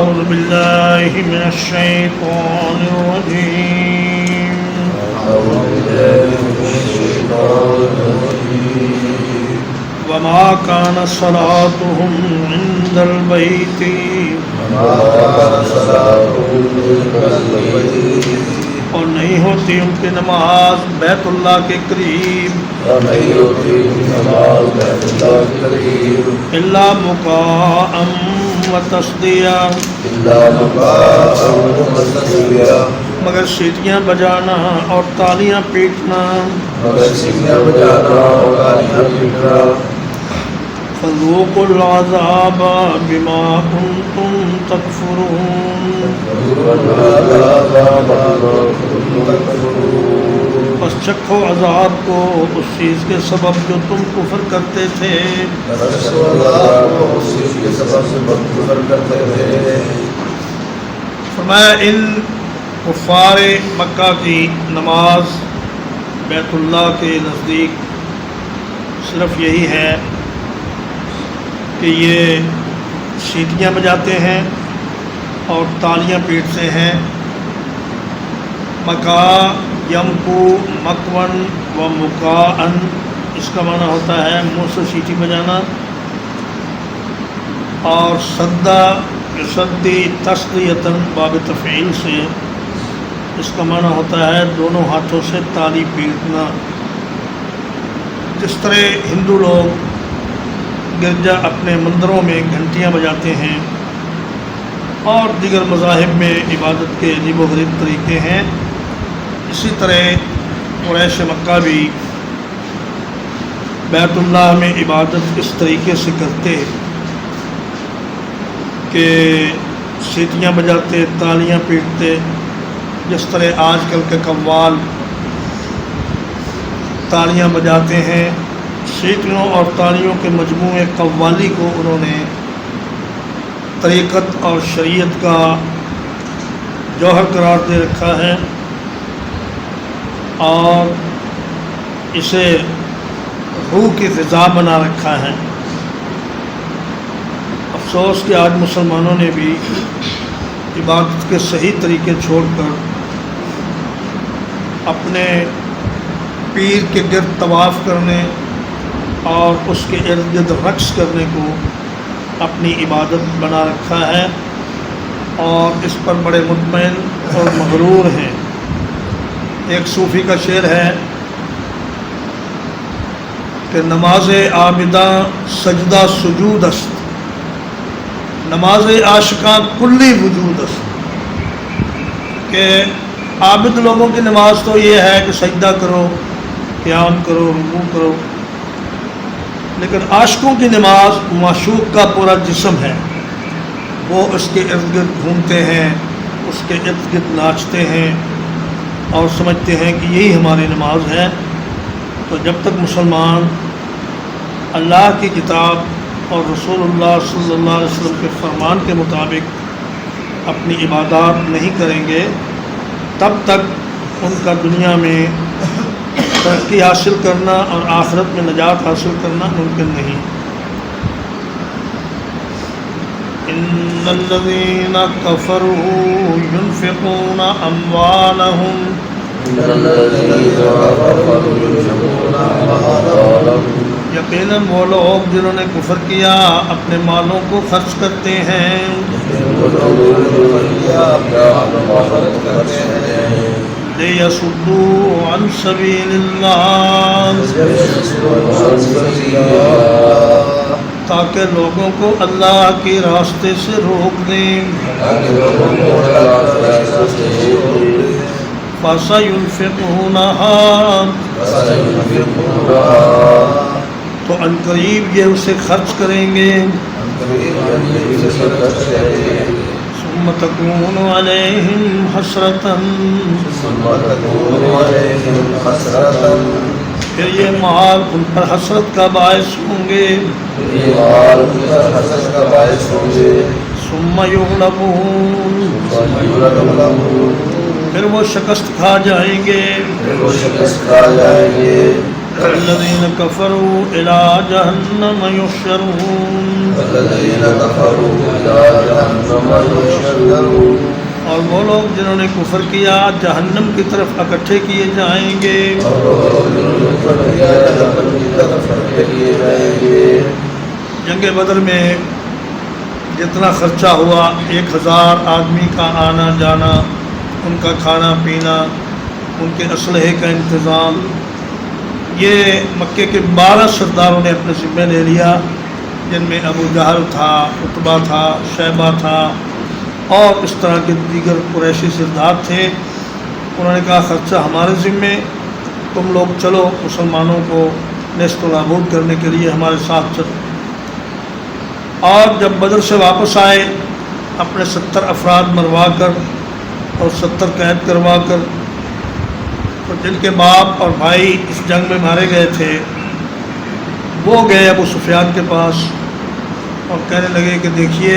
أعوذ بالله من الشيطان الرجيم وما كان صلاتهم عند البيت اور نہیں ہوتی ان کی نماز بیت اللہ کے قریب الا مقاء و تصدیہ مگر سیٹیاں بجانا اور تالیاں پیٹنا فذوقوا العذاب بما كنتم تكفرون پس چکھو عذاب کو اس چیز کے سبب جو تم کفر کرتے تھے فرمایا ان کفار مکہ کی نماز بیت اللہ کے نزدیک صرف یہی ہے کہ یہ سیٹیاں بجاتے ہیں اور تالیاں پیٹتے ہیں مکا یمکو مکون و مکاءن اس کا معنی ہوتا ہے منہ سے سیٹی بجانا اور صدہ یصدی تصدیۃً باب تفعیل سے اس کا معنی ہوتا ہے دونوں ہاتھوں سے تالی پیٹنا جس طرح ہندو لوگ گرجا اپنے مندروں میں گھنٹیاں بجاتے ہیں اور دیگر مذاہب میں عبادت کے عجیب و غریب طریقے ہیں اسی طرح قریش مکہ بھی بیت اللہ میں عبادت اس طریقے سے کرتے کہ سیٹیاں بجاتے تالیاں پیٹتے جس طرح آج کل کے قوال تالیاں بجاتے ہیں سیٹیوں اور تالیوں کے مجموعے قوالی کو انہوں نے طریقت اور شریعت کا جوہر قرار دے رکھا ہے اور اسے روح کی غذا بنا رکھا ہے افسوس کہ آج مسلمانوں نے بھی عبادت کے صحیح طریقے چھوڑ کر اپنے پیر کے گرد طواف کرنے اور اس کے ارد گرد رقص کرنے کو اپنی عبادت بنا رکھا ہے اور اس پر بڑے مطمئن اور مغرور ہیں ایک صوفی کا شعر ہے کہ نماز عابداں سجدہ سجود است نماز عاشقاں کلی وجود است کہ عابد لوگوں کی نماز تو یہ ہے کہ سجدہ کرو قیام کرو رکوع کرو لیکن عاشقوں کی نماز معشوق کا پورا جسم ہے وہ اس کے ارد گرد گھومتے ہیں اس کے ارد گرد ناچتے ہیں اور سمجھتے ہیں کہ یہی ہماری نماز ہے تو جب تک مسلمان اللہ کی کتاب اور رسول اللہ صلی اللہ علیہ وسلم کے فرمان کے مطابق اپنی عبادات نہیں کریں گے تب تک ان کا دنیا میں ترقی حاصل کرنا اور آخرت میں نجات حاصل کرنا ممکن نہیں ان الذين كفروا ينفقون اموالهم یقیناً وہ لوگ جنہوں نے کفر کیا اپنے مالوں کو خرچ کرتے ہیں لِيَصُدُّوا عَنْ سَبِيلِ اللَّهِ تاکہ لوگوں کو اللہ کے راستے سے روک دیں فَسَيُنْفِقُونَهَا تو عنقریب یہ اسے خرچ کریں گے ثم تكون عليهم حسرة پھر یہ مال ان پر حسرت کا باعث ہوں گے ثم يغلبون پھر وہ شکست کھا جائیں گے والذین کفروا الی جہنم یحشرون اور وہ لوگ جنہوں نے کفر کیا جہنم کی طرف اکٹھے کیے جائیں گے. جنگ بدر میں جتنا خرچہ ہوا 1000 آدمی کا آنا جانا، ان کا کھانا پینا، ان کے اسلحے کا انتظام، یہ مکے کے 12 سرداروں نے اپنے ذمہ لے لیا، جن میں ابو جہل تھا، عتبہ تھا، شیبہ تھا اور اس طرح کے دیگر قریشی سردار تھے. انہوں نے کہا خرچہ ہمارے ذمے، تم لوگ چلو مسلمانوں کو نیست و نابود کرنے کے لیے ہمارے ساتھ چلو. اور جب بدر سے واپس آئے اپنے 70 افراد مروا کر اور 70 قید کروا کر، تو جن کے باپ اور بھائی اس جنگ میں مارے گئے تھے وہ گئے ابو سفیان کے پاس اور کہنے لگے کہ دیکھیے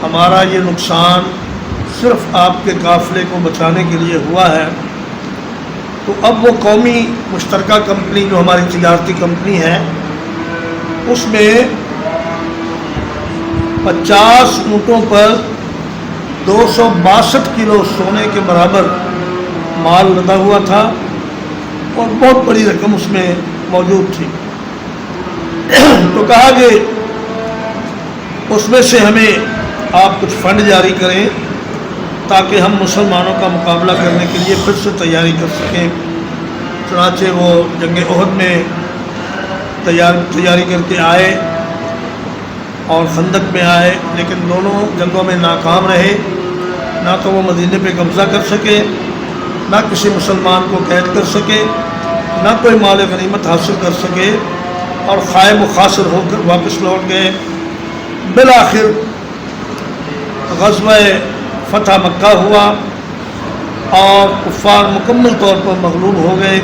ہمارا یہ نقصان صرف آپ کے قافلے کو بچانے کے لیے ہوا ہے، تو اب وہ قومی مشترکہ کمپنی جو ہماری تجارتی کمپنی ہے اس میں 50 اونٹوں پر 262 کلو سونے کے برابر مال لدا ہوا تھا اور بہت بڑی رقم اس میں موجود تھی. تو کہا کہ اس میں سے ہمیں آپ کچھ فنڈ جاری کریں تاکہ ہم مسلمانوں کا مقابلہ کرنے کے لیے پھر سے تیاری کر سکیں. چنانچہ وہ جنگ احد میں تیاری کر کے آئے اور خندق میں آئے، لیکن دونوں جنگوں میں ناکام رہے. نہ تو وہ مدینے پہ قبضہ کر سکے، نہ کسی مسلمان کو قید کر سکے، نہ کوئی مال غنیمت حاصل کر سکے، اور خائب و خاسر ہو کر واپس لوٹ گئے. بالآخر غزوہ فتح مکہ ہوا اور کفار مکمل طور پر مغلوب ہو گئے،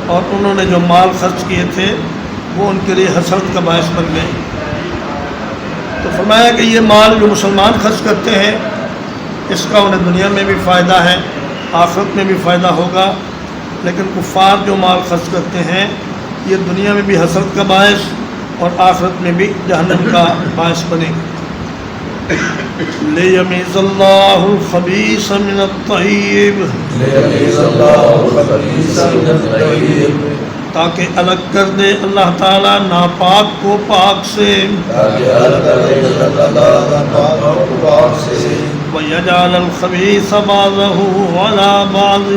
اور انہوں نے جو مال خرچ کیے تھے وہ ان کے لیے حسرت کا باعث بن گئے. تو فرمایا کہ یہ مال جو مسلمان خرچ کرتے ہیں اس کا انہیں دنیا میں بھی فائدہ ہے، آخرت میں بھی فائدہ ہوگا، لیکن کفار جو مال خرچ کرتے ہیں یہ دنیا میں بھی حسرت کا باعث اور آخرت میں بھی جہنم کا باعث بنے گا. لِيَمِيزَ اللَّهُ الْخَبِيثَ مِنَ الطَّيِّبِ تاکہ الگ کر دے اللہ تعالیٰ ناپاک کو پاک سے، وَيَجْعَلَ الْخَبِيثَ بَعْضَهُ عَلَى بَعْضٍ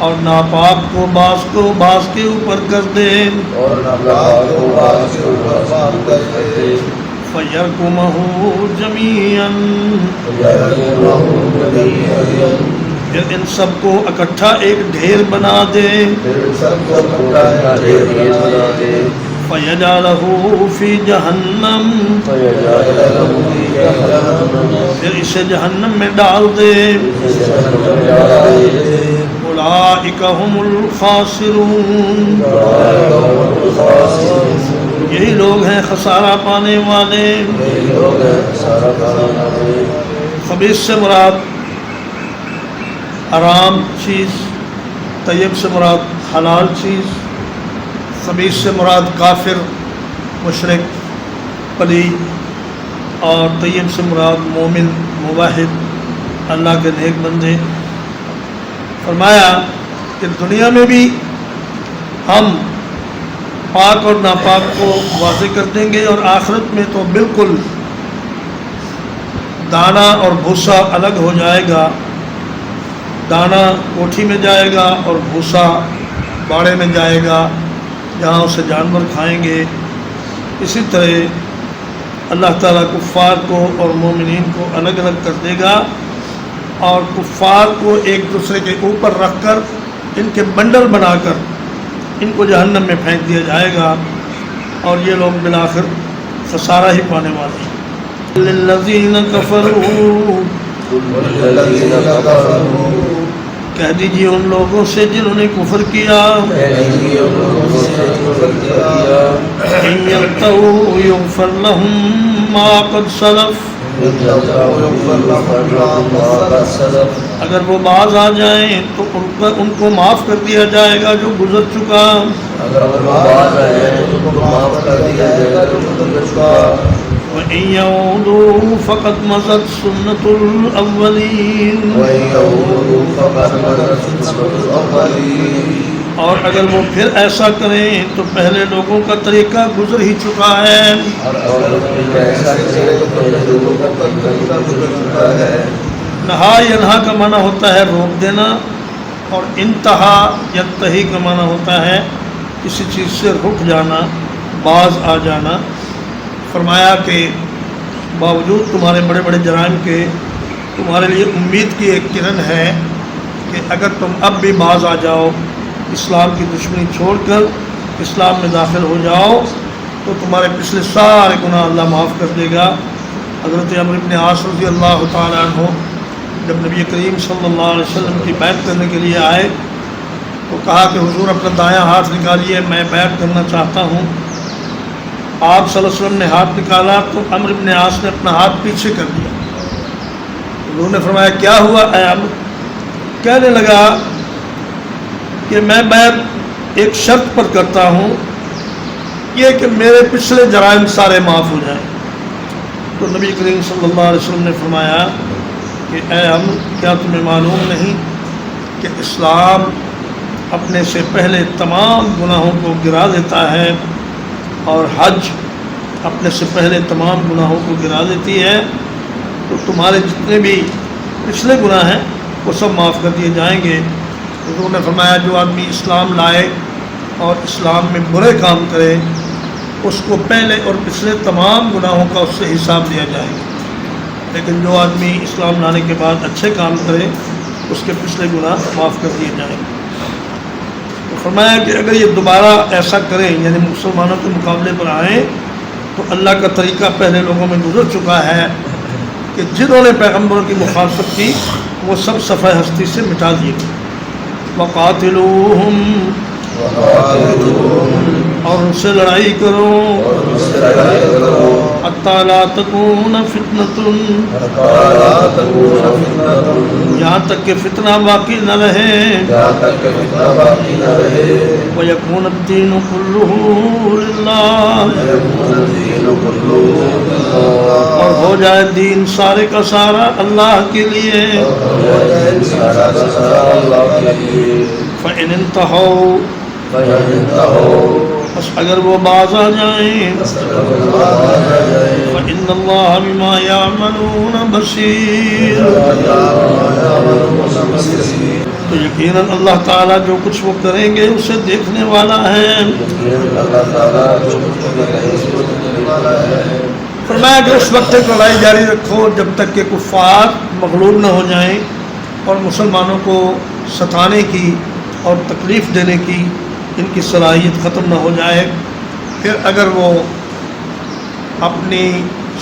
اور ناپاک کو بعض کے اوپر کر دے، فَيَرْكُمَهُ جَمِيعًا پھر ان سب کو اکٹھا ایک ڈھیر بنا دے، فَيَجْعَلَهُ فِي جَهَنَّمَ پھر اسے جہنم میں ڈال دے. اولئک هم الخاسرون یہی لوگ ہیں خسارہ پانے والے. خبیث سے مراد حرام چیز، طیب سے مراد حلال چیز. خبیث سے مراد کافر، مشرک، پلید، اور طیب سے مراد مومن، موحد، اللہ کے نیک بندے. فرمایا کہ دنیا میں بھی ہم پاک اور ناپاک کو واضح کر دیں گے، اور آخرت میں تو بالکل دانا اور بھوسا الگ ہو جائے گا. دانا کوٹھی میں جائے گا اور بھوسا باڑے میں جائے گا جہاں اسے جانور کھائیں گے. اسی طرح اللہ تعالیٰ کفار کو اور مومنین کو الگ الگ کر دے گا، اور کفار کو ایک دوسرے کے اوپر رکھ کر ان کے بنڈل بنا کر ان کو جہنم میں پھینک دیا جائے گا، اور یہ لوگ بالآخر خسارہ ہی پانے والے ہیں. للذین کفروا کہہ دیجیے ان لوگوں سے جنہوں نے کفر کیا، ان یرتعوا یغفر لهم ما قد سلف اگر وہ باز آ جائیں تو ان کو معاف کر دیا جائے گا جو گزر چکا. وَإِن يَعُودُوا فَقَدْ مَضَتْ سُنَّةُ الْأَوَّلِينَ. اور اگر وہ پھر ایسا کریں تو پہلے لوگوں کا طریقہ گزر ہی چکا ہے. نہا ینہا کا معنی ہوتا ہے روک دینا، اور انتہا ینتہی کا معنی ہوتا ہے کسی چیز سے رک جانا، باز آ جانا. فرمایا کہ باوجود تمہارے بڑے بڑے جرائم کے تمہارے لیے امید کی ایک کرن ہے کہ اگر تم اب بھی باز آ جاؤ، اسلام کی دشمنی چھوڑ کر اسلام میں داخل ہو جاؤ، تو تمہارے پچھلے سارے گناہ اللہ معاف کر دے گا. حضرت عمرو بن عاص رضی اللہ تعالیٰ عنہ جب نبی کریم صلی اللہ علیہ وسلم کی بیعت کرنے کے لیے آئے تو کہا کہ حضور اپنا دایاں ہاتھ نکالیے، میں بیعت کرنا چاہتا ہوں. آپ صلی اللہ علیہ وسلم نے ہاتھ نکالا تو عمرو بن عاص نے اپنا ہاتھ پیچھے کر دیا. حضور نے فرمایا کیا ہوا اے عمرو؟ کہنے لگا کہ میں بیعت ایک شرط پر کرتا ہوں، یہ کہ میرے پچھلے جرائم سارے معاف ہو جائیں. تو نبی کریم صلی اللہ علیہ وسلم نے فرمایا کہ اے عمرو، کیا تمہیں معلوم نہیں کہ اسلام اپنے سے پہلے تمام گناہوں کو گرا دیتا ہے، اور حج اپنے سے پہلے تمام گناہوں کو گرا دیتی ہے؟ تو تمہارے جتنے بھی پچھلے گناہ ہیں وہ سب معاف کر دیے جائیں گے. حضور نے فرمایا جو آدمی اسلام لائے اور اسلام میں برے کام کرے اس کو پہلے اور پچھلے تمام گناہوں کا اس سے حساب دیا جائے گا، لیکن جو آدمی اسلام لانے کے بعد اچھے کام کرے اس کے پچھلے گناہ معاف کر دیے جائیں گے. تو فرمایا کہ اگر یہ دوبارہ ایسا کریں، یعنی مسلمانوں کے مقابلے پر آئیں، تو اللہ کا طریقہ پہلے لوگوں میں گزر چکا ہے کہ جنہوں نے پیغمبروں کی مخالفت کی وہ سب صفحہ ہستی سے مٹا دیے گئے. وقاتلوہم، اور ان سے لڑائی کرو، حتی لا تکون فتنۃ، یہاں تک کہ فتنہ باقی نہ رہے، وَيَكُونَ الدِّينُ كُلُّهُ لِلَّهِ، اور ہو جائے دین سارے کا سارا اللہ کے لیے. فَإِنِ انْتَهَوْا، بس اگر وہ باز آ جائیں، فَإِنَّ اللَّهَ بِمَا يَعْمَلُونَ بَصِيرٌ، تو یقیناً اللہ تعالیٰ جو کچھ وہ کریں گے اسے دیکھنے والا ہے. فرمایا کہ اس وقت تک لڑائی جاری رکھو جب تک کہ کفار مغلوب نہ ہو جائیں اور مسلمانوں کو ستانے کی اور تکلیف دینے کی ان کی صلاحیت ختم نہ ہو جائے. پھر اگر وہ اپنی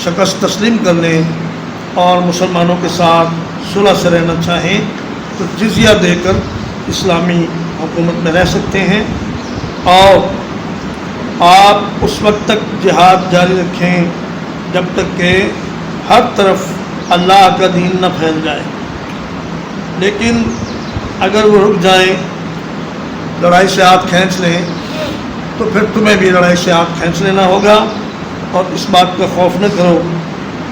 شکست تسلیم کر لیں اور مسلمانوں کے ساتھ صلح سے رہنا چاہیں تو جزیہ دے کر اسلامی حکومت میں رہ سکتے ہیں، اور آپ اس وقت تک جہاد جاری رکھیں جب تک کہ ہر طرف اللہ کا دین نہ پھیل جائے. لیکن اگر وہ رک جائیں، لڑائی سے ہاتھ کھینچ لیں، تو پھر تمہیں بھی لڑائی سے ہاتھ کھینچ لینا ہوگا. اور اس بات کا خوف نہ کرو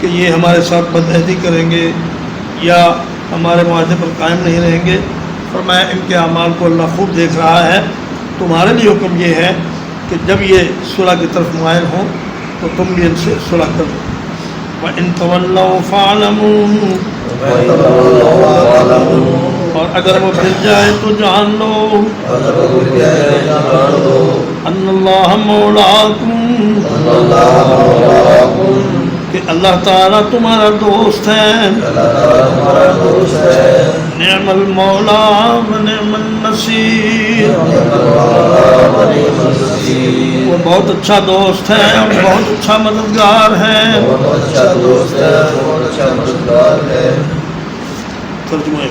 کہ یہ ہمارے ساتھ بدعہدی کریں گے یا ہمارے معاہدے پر قائم نہیں رہیں گے. فرمایا ان کے اعمال کو اللہ خوب دیکھ رہا ہے. تمہارے لیے حکم یہ ہے کہ جب یہ صلح کی طرف مائل ہوں تو تم بھی ان سے صلح کر دو. وَإِن تَوَلَّوْا فَاعْلَمُوا، اور اگر وہ پھر جائے تو جان لو ان اللہ مولاکم، کہ اللہ تعالیٰ تمہارا دوست ہے. نعم المولا و نعم النصیر، وہ بہت اچھا دوست ہے اور بہت اچھا مددگار ہے. ترجمہ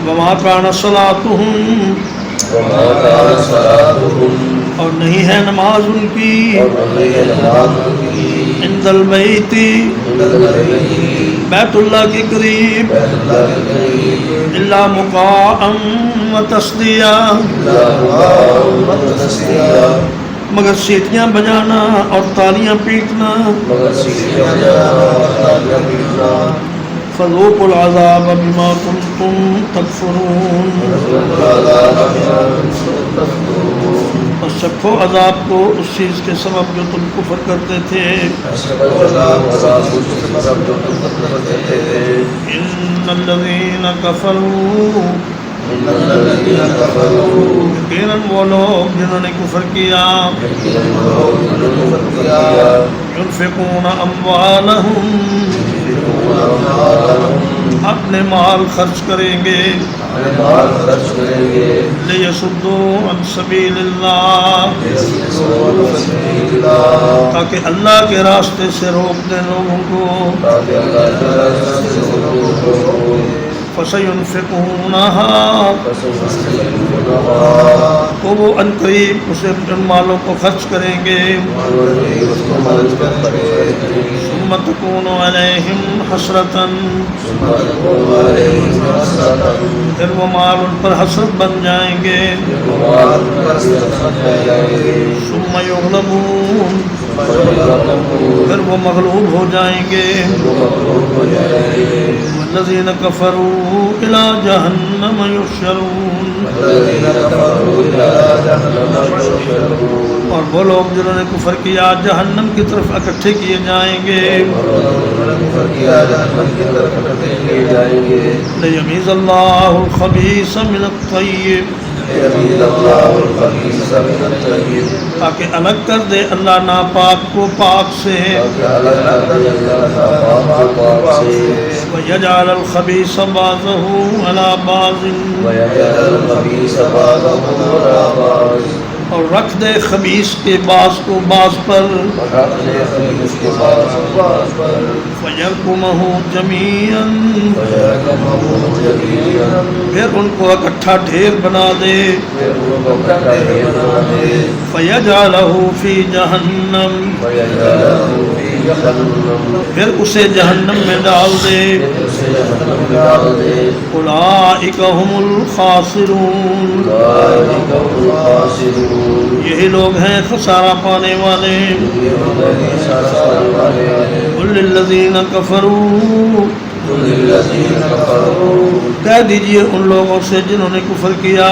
وما کان صلاتہم، اور نہیں ہے نماز ان کی عند البیت بیت اللہ کے قریب الا مقاء و تصدیہ مگر سیٹیاں بجانا اور تالیاں پیٹنا فذوقوا العذاب بما كنتم تکفرون اور چکھو عذاب کو اس چیز کے سبب جو تم کفر کرتے تھے ان الذین کفروا یقیناً وہ لوگ جنہوں نے کفر کیا ينفقون اموالہم اپنے مال خرچ کریں گے لیصدوا عن سبیل اللہ تاکہ اللہ کے راستے سے روک دیں لوگوں کو فَسَيُنْفِقُونَهَا تو وہ عنقریب اسے ان مالوں کو خرچ کریں گے ثُمَّ تَكُونُ عَلَيْهِمْ حَسْرَةً پھر وہ مال ان پر حسرت بن جائیں گے ثُمَّ يُغْلَبُونَ پھر وہ مغلوب ہو جائیں گے والذین کفروا الی جہنم یحشرون اور وہ لوگ جنہوں نے کفر کیا جہنم کی طرف اکٹھے کیے جائیں گے لیمیز اللہ الخبیث من الطیب تاکہ الگ کر دے اللہ ناپاک کو پاک سے وَيَجْعَلَ الْخَبِيثَ بَعْضَهُ عَلَى بَعْضٍ اور رکھ دے خبیث کے بعض کو بعض پر فَيَرْكُمَهُ جَمِيعًا پھر ان کو اکٹھا ڈھیر بنا دے فَيَجْعَلَهُ فِي جَهَنَّمَ پھر اسے جہنم میں ڈال دے اولئک هم الخاسرون یہی لوگ ہیں خسارہ پانے والے قل للذین کفروا کہہ دیجئے ان لوگوں سے جنہوں نے کفر کیا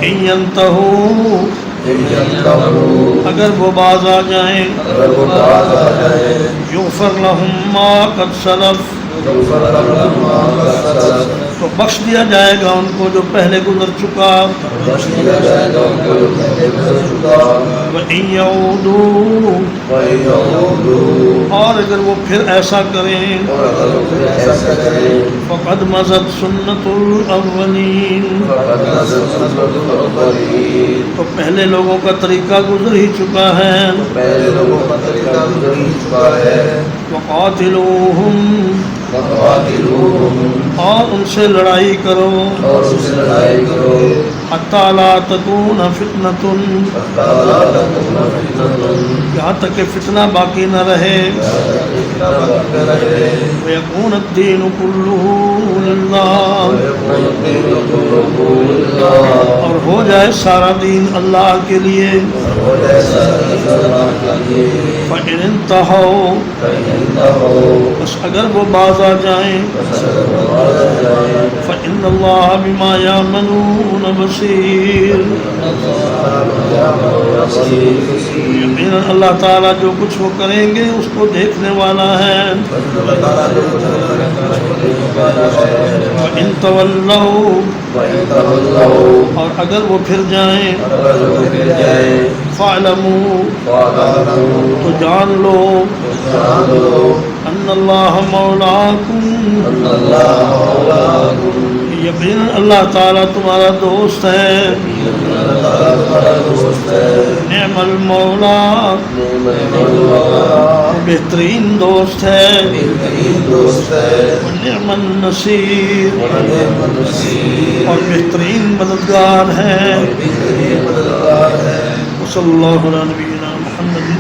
ان ینتہوا اگر وہ باز آ جائیں یغفر لہم ما قد سلف تو بخش دیا جائے گا ان کو جو پہلے گزر چکا وَإِن يَعُودُوا اور اگر وہ پھر ایسا کریں فَقَدْ مَضَتْ سُنَّتُ الْأَوَّلِينَ تو پہلے لوگوں کا طریقہ گزر ہی چکا ہے وَقَاتِلُوهُمْ اور ان سے لڑائی کرو حتی لا تکون فتنۃ یہاں تک کہ فتنہ باقی نہ رہے ویکون الدین کلہ للہ اور ہو جائے سارا دین اللہ کے لیے فَإِنِ انْتَهَوْا بس اگر وہ باز آ جائیں فَإِنَّ اللَّهَ بِمَا يَعْمَلُونَ بَصِيرٌ یقیناً اللہ تعالیٰ جو کچھ وہ کریں گے اس کو دیکھنے والا ہے وَإِن تَوَلَّوْا اور اگر وہ پھر جائیں فَاعْلَمُوا تو جان لو ان اللہ مولاکم یقیناً اللہ تعالیٰ تمہارا دوست ہے نعم المولا بہترین دوست ہے نعم النصیر اور بہترین مددگار ہے صلی اللہ علیہ وسلم النبی